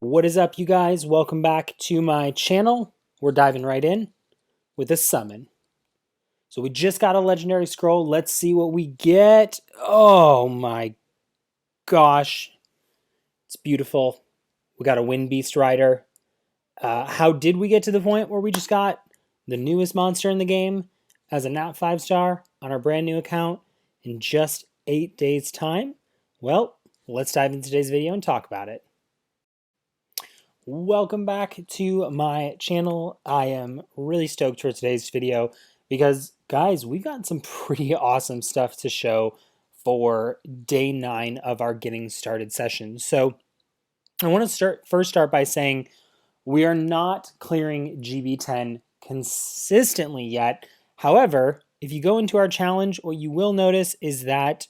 What is up, you guys? Welcome back to my channel. We're diving right in with a summon. So we just got a legendary scroll. Let's see what we get. Oh my gosh. It's beautiful. We got a Wind Beast Rider. How did we get to the point where we just got the newest monster in the game as a Nat 5-star on our brand new account in just 8 days' time? Well, let's dive into today's video and talk about it. Welcome back to my channel. I am really stoked for today's video because, guys, we've got some pretty awesome stuff to show for day 9 of our getting started session. So I want to first start by saying we are not clearing GB10 consistently yet. However, if you go into our challenge, what you will notice is that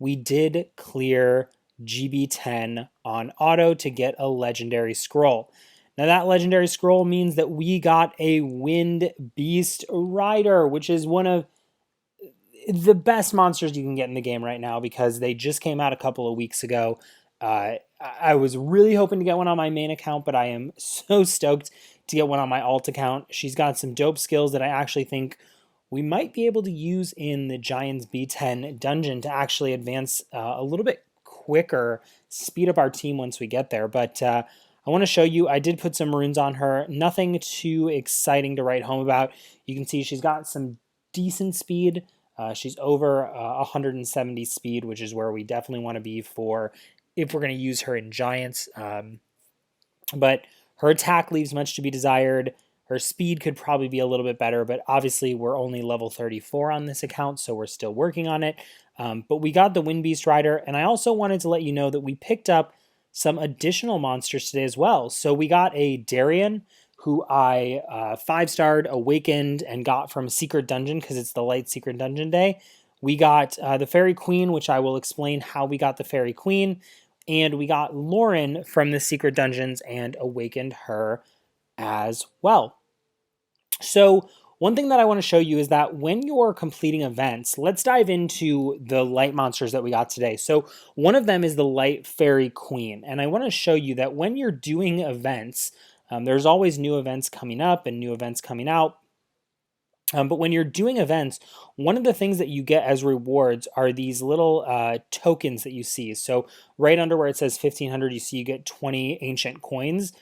we did clear GB10 on auto to get a legendary scroll. Now that legendary scroll means that we got a Wind Beast Rider, which is one of the best monsters you can get in the game right now because they just came out a couple of weeks ago. I was really hoping to get one on my main account, but I am so stoked to get one on my alt account. She's got some dope skills that I actually think we might be able to use in the Giants B10 dungeon to actually advance a little bit quicker, speed up our team once we get there. But I want to show you, I did put some runes on her. Nothing too exciting to write home about. You can see she's got some decent speed. She's over 170 speed, which is where we definitely want to be for if we're going to use her in Giants. But her attack leaves much to be desired. Her speed could probably be a little bit better, but obviously we're only level 34 on this account, so we're still working on it. But we got the Wind Beast Rider, and I also wanted to let you know that we picked up some additional monsters today as well. So we got a Darien, who I 5-starred, awakened, and got from a secret dungeon because it's the light secret dungeon day. We got the Fairy Queen, which I will explain how we got the Fairy Queen. And we got Lauren from the secret dungeons and awakened her as well. So one thing that I want to show you is that when you're completing events, let's dive into the light monsters that we got today. So one of them is the Light Fairy Queen. And I want to show you that when you're doing events, there's always new events coming up and new events coming out. But when you're doing events, one of the things that you get as rewards are these little tokens that you see. So right under where it says 1500, you see you get 20 ancient coins.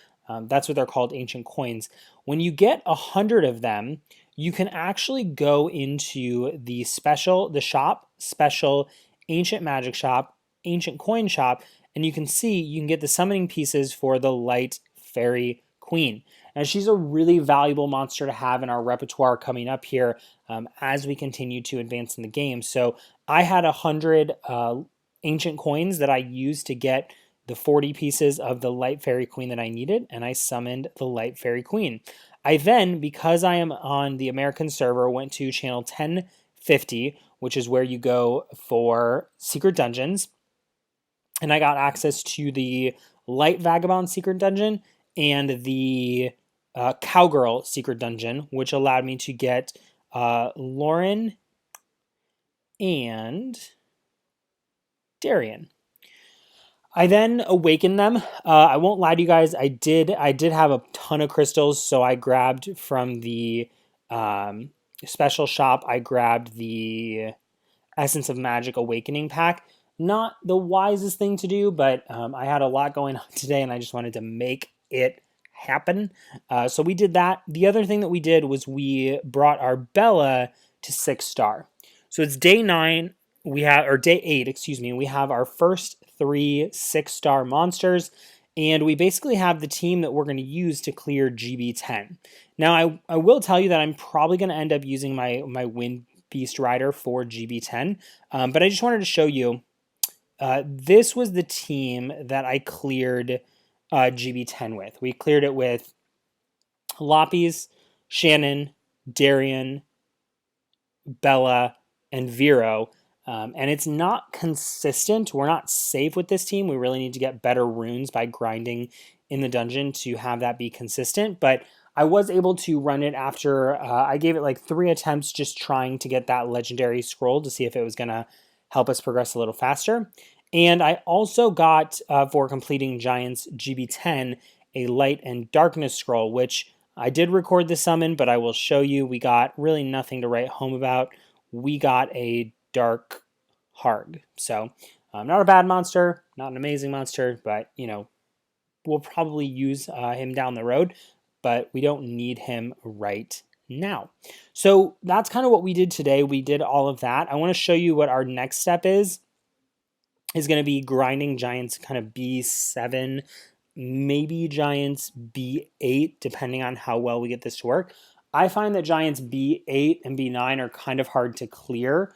That's what they're called, ancient coins. When you get 100 of them, you can actually go into the shop, special, ancient magic shop, ancient coin shop, and you can see you can get the summoning pieces for the Light Fairy Queen. And she's a really valuable monster to have in our repertoire coming up here as we continue to advance in the game. So I had 100 ancient coins that I used to get the 40 pieces of the Light Fairy Queen that I needed, and I summoned the Light Fairy Queen. I then, because I am on the American server, went to channel 1050, which is where you go for secret dungeons, and I got access to the Light Vagabond secret dungeon and the Cowgirl secret dungeon, which allowed me to get Lauren and Darien. I then awakened them. I won't lie to you guys. I did have a ton of crystals, so I grabbed from the special shop. I grabbed the Essence of Magic Awakening pack. Not the wisest thing to do, but I had a lot going on today, and I just wanted to make it happen. So we did that. The other thing that we did was we brought our Bella to 6-star. So it's day 9. Day 8, excuse me. We have our first 3 6-star monsters, and we basically have the team that we're going to use to clear GB10. Now, I will tell you that I'm probably going to end up using my Wind Beast Rider for GB10, but I just wanted to show you, this was the team that I cleared GB10 with. We cleared it with Loppies, Shannon, Darien, Bella, and Vero. And it's not consistent. We're not safe with this team. We really need to get better runes by grinding in the dungeon to have that be consistent. But I was able to run it after I gave it like 3 attempts just trying to get that legendary scroll to see if it was going to help us progress a little faster. And I also got, for completing Giants GB10, a Light and Darkness scroll, which I did record the summon, but I will show you. We got really nothing to write home about. We got a Dark Harg. So, not a bad monster, not an amazing monster, but, we'll probably use him down the road, but we don't need him right now. So that's kind of what we did today. We did all of that. I want to show you what our next step is going to be grinding Giants kind of B7, maybe Giants B8, depending on how well we get this to work. I find that Giants B8 and B9 are kind of hard to clear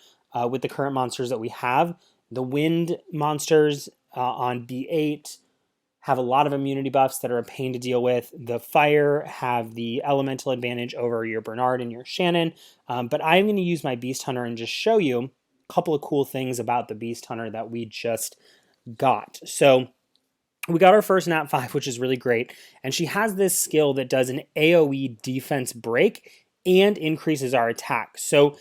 with the current monsters that we have. The wind monsters on B8 have a lot of immunity buffs that are a pain to deal with. The fire have the elemental advantage over your Bernard and your Shannon. But I'm going to use my Beast Hunter and just show you a couple of cool things about the Beast Hunter that we just got. So we got our first Nat 5, which is really great. And she has this skill that does an AoE defense break and increases our attack. So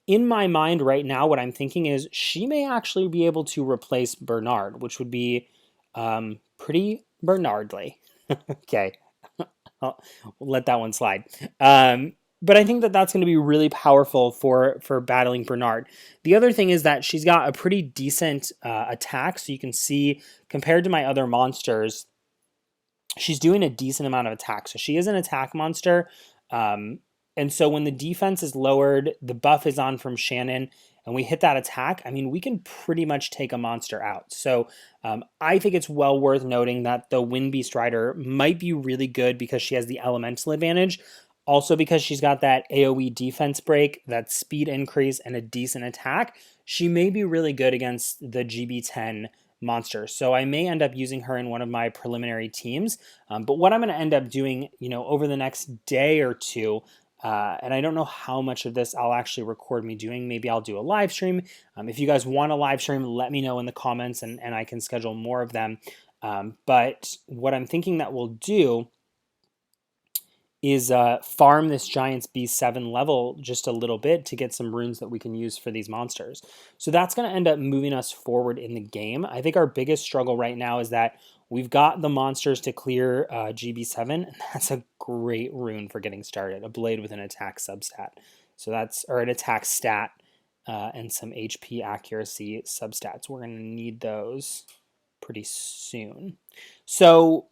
in my mind right now, what I'm thinking is she may actually be able to replace Bernard, which would be pretty Bernardly. Okay, I'll let that one slide. But I think that that's going to be really powerful for battling Bernard. The other thing is that she's got a pretty decent attack. So you can see, compared to my other monsters, she's doing a decent amount of attack. So she is an attack monster. And so when the defense is lowered, the buff is on from Shannon, and we hit that attack, I mean, we can pretty much take a monster out. So I think it's well worth noting that the Wind Beast Rider might be really good because she has the elemental advantage. Also because she's got that AoE defense break, that speed increase, and a decent attack. She may be really good against the GB10 monster. So I may end up using her in one of my preliminary teams. But what I'm going to end up doing, over the next day or two, and I don't know how much of this I'll actually record me doing. Maybe I'll do a live stream. If you guys want a live stream, let me know in the comments and I can schedule more of them. But what I'm thinking that we'll do is farm this Giants B7 level just a little bit to get some runes that we can use for these monsters. So that's going to end up moving us forward in the game. I think our biggest struggle right now is that we've got the monsters to clear GB7, and that's a great rune for getting started, a blade with an attack substat. So that's, or an attack stat and some HP accuracy substats. We're going to need those pretty soon. So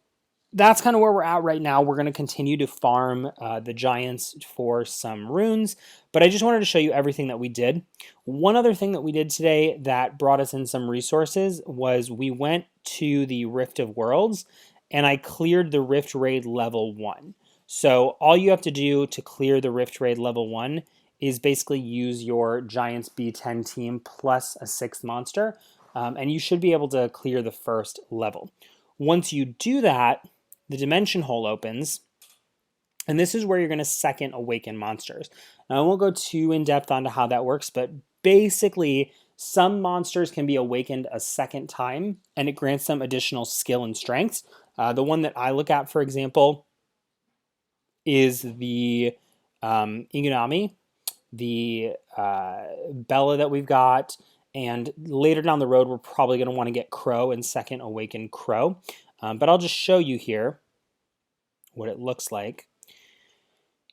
that's kind of where we're at right now. We're going to continue to farm the Giants for some runes, but I just wanted to show you everything that we did. One other thing that we did today that brought us in some resources was we went to the Rift of Worlds, and I cleared the Rift Raid level 1. So all you have to do to clear the Rift Raid level 1 is basically use your Giants B10 team plus a 6th monster, and you should be able to clear the first level. Once you do that, the Dimension Hole opens, and this is where you're going to second awaken monsters. Now, I won't go too in-depth onto how that works, but basically, some monsters can be awakened a second time, and it grants them additional skill and strengths. The one that I look at, for example, is the Inganami, the Bella that we've got, and later down the road, we're probably going to want to get Crow and second awaken Crow. But I'll just show you here what it looks like.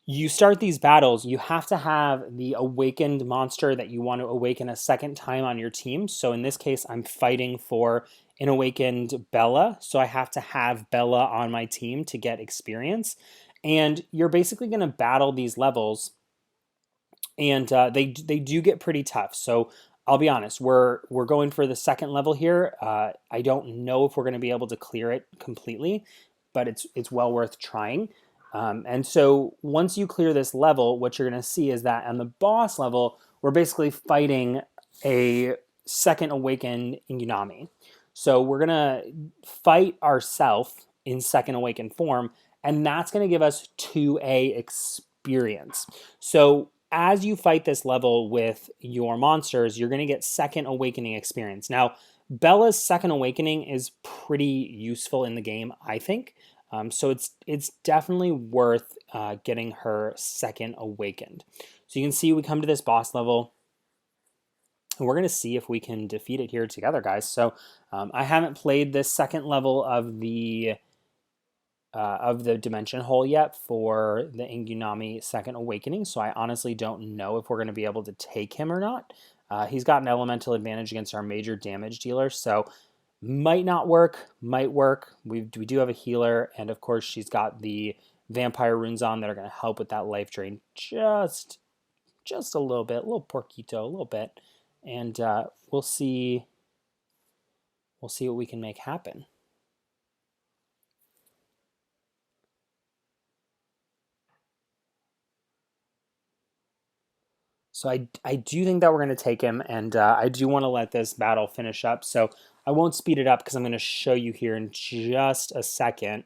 You start these battles, you have to have the awakened monster that you want to awaken a second time on your team. So in this case, I'm fighting for an awakened Bella. So I have to have Bella on my team to get experience. And you're basically going to battle these levels, and they do get pretty tough. So I'll be honest, we're going for the second level here. I don't know if we're going to be able to clear it completely, but it's well worth trying. And so once you clear this level, what you're going to see is that on the boss level, we're basically fighting a second awakened Inganami. So we're going to fight ourselves in second awakened form, and that's going to give us 2A experience. So as you fight this level with your monsters, you're going to get second awakening experience. Now, Bella's second awakening is pretty useful in the game, I think. So it's definitely worth getting her second awakened. So you can see we come to this boss level, And we're going to see if we can defeat it here together, guys. So I haven't played this second level of the dimension hole yet for the Ingunami Second Awakening, so I honestly don't know if we're going to be able to take him or not. He's got an elemental advantage against our major damage dealer, so might not work, might work. We do have a healer, and of course she's got the vampire runes on that are going to help with that life drain just a little bit, a little porquito, a little bit, and we'll see what we can make happen. So I do think that we're going to take him, and I do want to let this battle finish up. So I won't speed it up because I'm going to show you here in just a second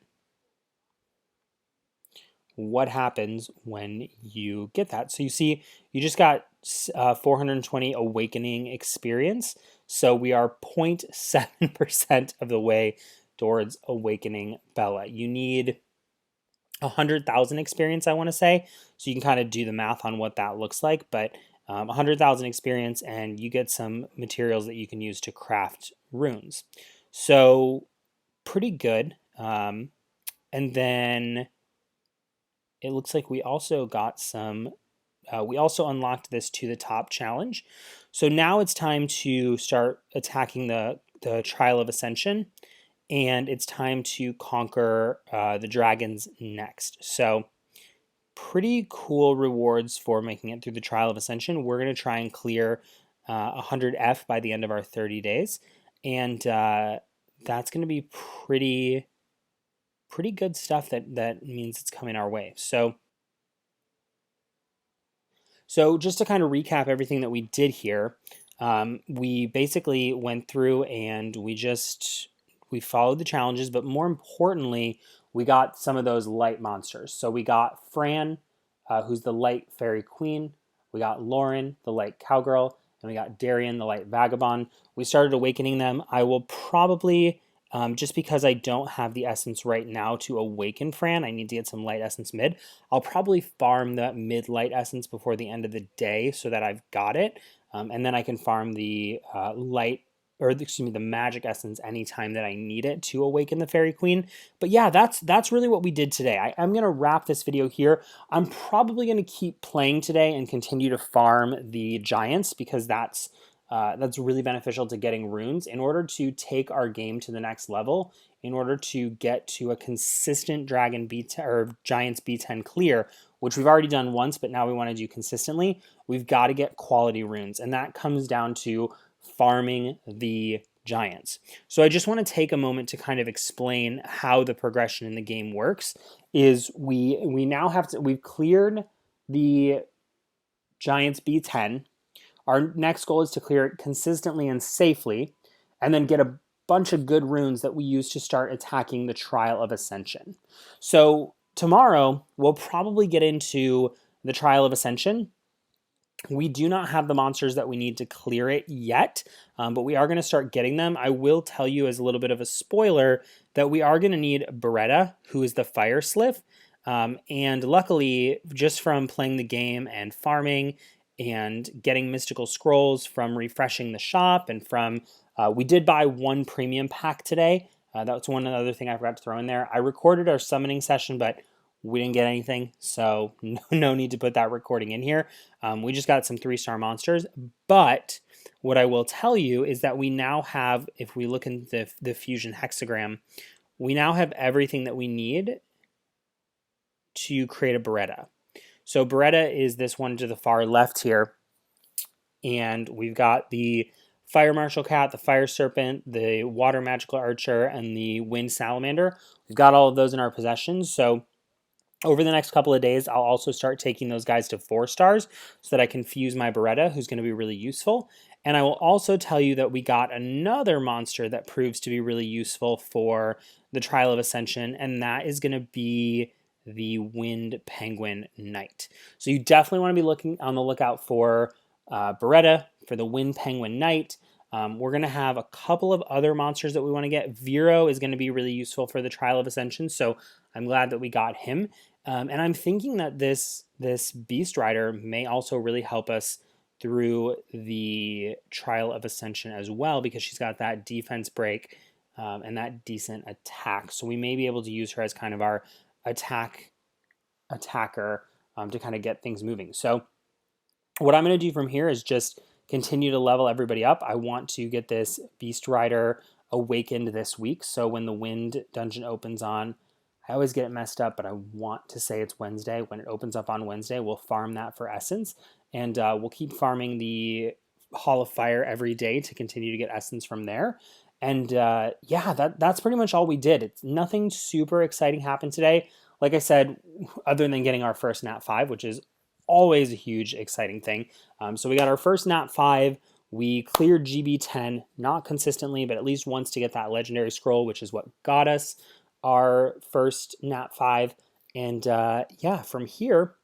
what happens when you get that. So you see, you just got 420 awakening experience. So we are 0.7% of the way towards awakening Bella. You need 100,000 experience, I want to say. So you can kind of do the math on what that looks like. But 100,000 experience, and you get some materials that you can use to craft runes. So pretty good. And then it looks like we also got some. We also unlocked this to the top challenge. So now it's time to start attacking the Trial of Ascension, and it's time to conquer the dragons next. So pretty cool rewards for making it through the Trial of Ascension. We're going to try and clear 100F by the end of our 30 days, and that's going to be pretty good stuff. That means it's coming our way. So just to kind of recap everything that we did here, we basically went through and we followed the challenges, but more importantly, we got some of those light monsters. So we got Fran, who's the light fairy queen. We got Lauren, the light cowgirl, and we got Darian, the light vagabond. We started awakening them. I will probably, just because I don't have the essence right now to awaken Fran, I need to get some light essence mid. I'll probably farm the mid light essence before the end of the day so that I've got it. And then I can farm the the magic essence anytime that I need it to awaken the fairy queen. But yeah, that's really what we did today. I'm gonna wrap this video here. I'm probably gonna keep playing today and continue to farm the giants because that's really beneficial to getting runes in order to take our game to the next level. In order to get to a consistent dragon B10 or giants B10 clear, which we've already done once, but now we want to do consistently, we've got to get quality runes, and that comes down to farming the giants. So I just want to take a moment to kind of explain how the progression in the game works. Is we now we've cleared the giants B10. Our next goal is to clear it consistently and safely, and then get a bunch of good runes that we use to start attacking the Trial of Ascension. So tomorrow, we'll probably get into the Trial of Ascension. We do not have the monsters that we need to clear it yet, but we are going to start getting them. I will tell you as a little bit of a spoiler that we are going to need Beretta, who is the Fire Sliff. And luckily, just from playing the game and farming and getting mystical scrolls from refreshing the shop and from we did buy one premium pack today. That's one other thing I forgot to throw in there. I recorded our summoning session, but we didn't get anything, so no need to put that recording in here. We just got some 3-star monsters, but what I will tell you is that we now have, if we look in the fusion hexagram, we now have everything that we need to create a Beretta. So Beretta is this one to the far left here, and we've got the Fire Martial Cat, the Fire Serpent, the Water Magical Archer, and the Wind Salamander. We've got all of those in our possession, so over the next couple of days, I'll also start taking those guys to 4 stars so that I can fuse my Beretta, who's going to be really useful. And I will also tell you that we got another monster that proves to be really useful for the Trial of Ascension, and that is going to be the Wind Penguin Knight. So you definitely want to be looking on the lookout for Beretta, for the Wind Penguin Knight. We're going to have a couple of other monsters that we want to get. Vero is going to be really useful for the Trial of Ascension, so I'm glad that we got him. And I'm thinking that this Beast Rider may also really help us through the Trial of Ascension as well, because she's got that defense break and that decent attack. So we may be able to use her as kind of our attacker to kind of get things moving. So what I'm going to do from here is just continue to level everybody up. I want to get this Beast Rider awakened this week. So when the Wind Dungeon opens on, I always get it messed up, but I want to say it's Wednesday. When it opens up on Wednesday, we'll farm that for Essence. And we'll keep farming the Hall of Fire every day to continue to get Essence from there. And yeah, that's pretty much all we did. It's nothing super exciting happened today. Like I said, other than getting our first Nat 5, which is always a huge exciting thing. So we got our first Nat 5. We cleared GB10, not consistently, but at least once to get that legendary scroll, which is what got us our first Nat 5. And yeah, from here,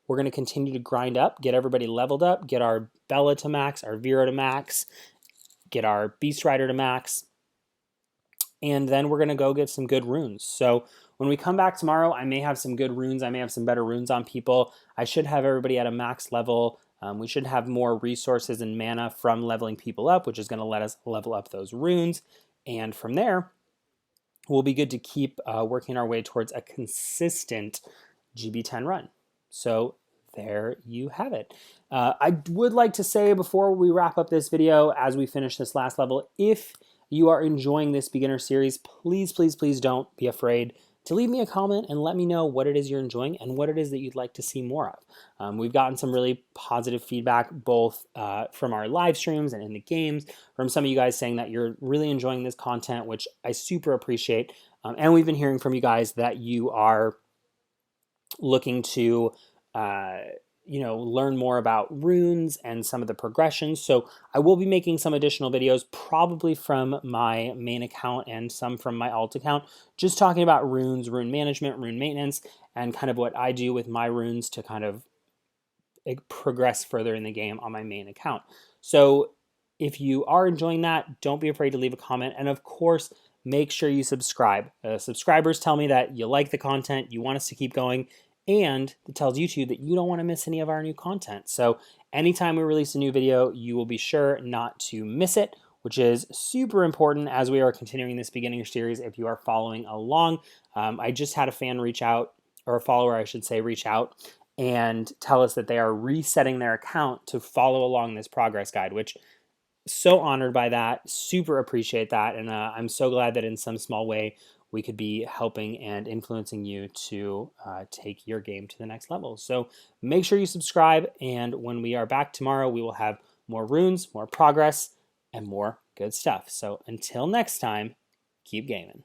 we're going to continue to grind up, get everybody leveled up, get our Bella to max, our Vera to max, get our Beast Rider to max, and then we're going to go get some good runes. So when we come back tomorrow, I may have some good runes. I may have some better runes on people. I should have everybody at a max level. We should have more resources and mana from leveling people up, which is going to let us level up those runes. And from there, we'll be good to keep working our way towards a consistent GB10 run. So there you have it. I would like to say before we wrap up this video, as we finish this last level, if you are enjoying this beginner series, please, please, please don't be afraid to leave me a comment and let me know what it is you're enjoying and what it is that you'd like to see more of. We've gotten some really positive feedback, both from our live streams and in the games, from some of you guys saying that you're really enjoying this content, which I super appreciate. And we've been hearing from you guys that you are looking to learn more about runes and some of the progressions. So I will be making some additional videos, probably from my main account and some from my alt account, just talking about runes, rune management, rune maintenance, and kind of what I do with my runes to kind of progress further in the game on my main account. So if you are enjoying that, don't be afraid to leave a comment. And of course, make sure you subscribe. Subscribers tell me that you like the content, you want us to keep going, and it tells YouTube that you don't want to miss any of our new content. So anytime we release a new video, you will be sure not to miss it, which is super important as we are continuing this beginning series if you are following along. I just had a fan reach out, or a follower I should say, reach out and tell us that they are resetting their account to follow along this progress guide, which so honored by that, super appreciate that, and I'm so glad that in some small way we could be helping and influencing you to take your game to the next level. So make sure you subscribe, and when we are back tomorrow, we will have more runes, more progress, and more good stuff. So until next time, keep gaming.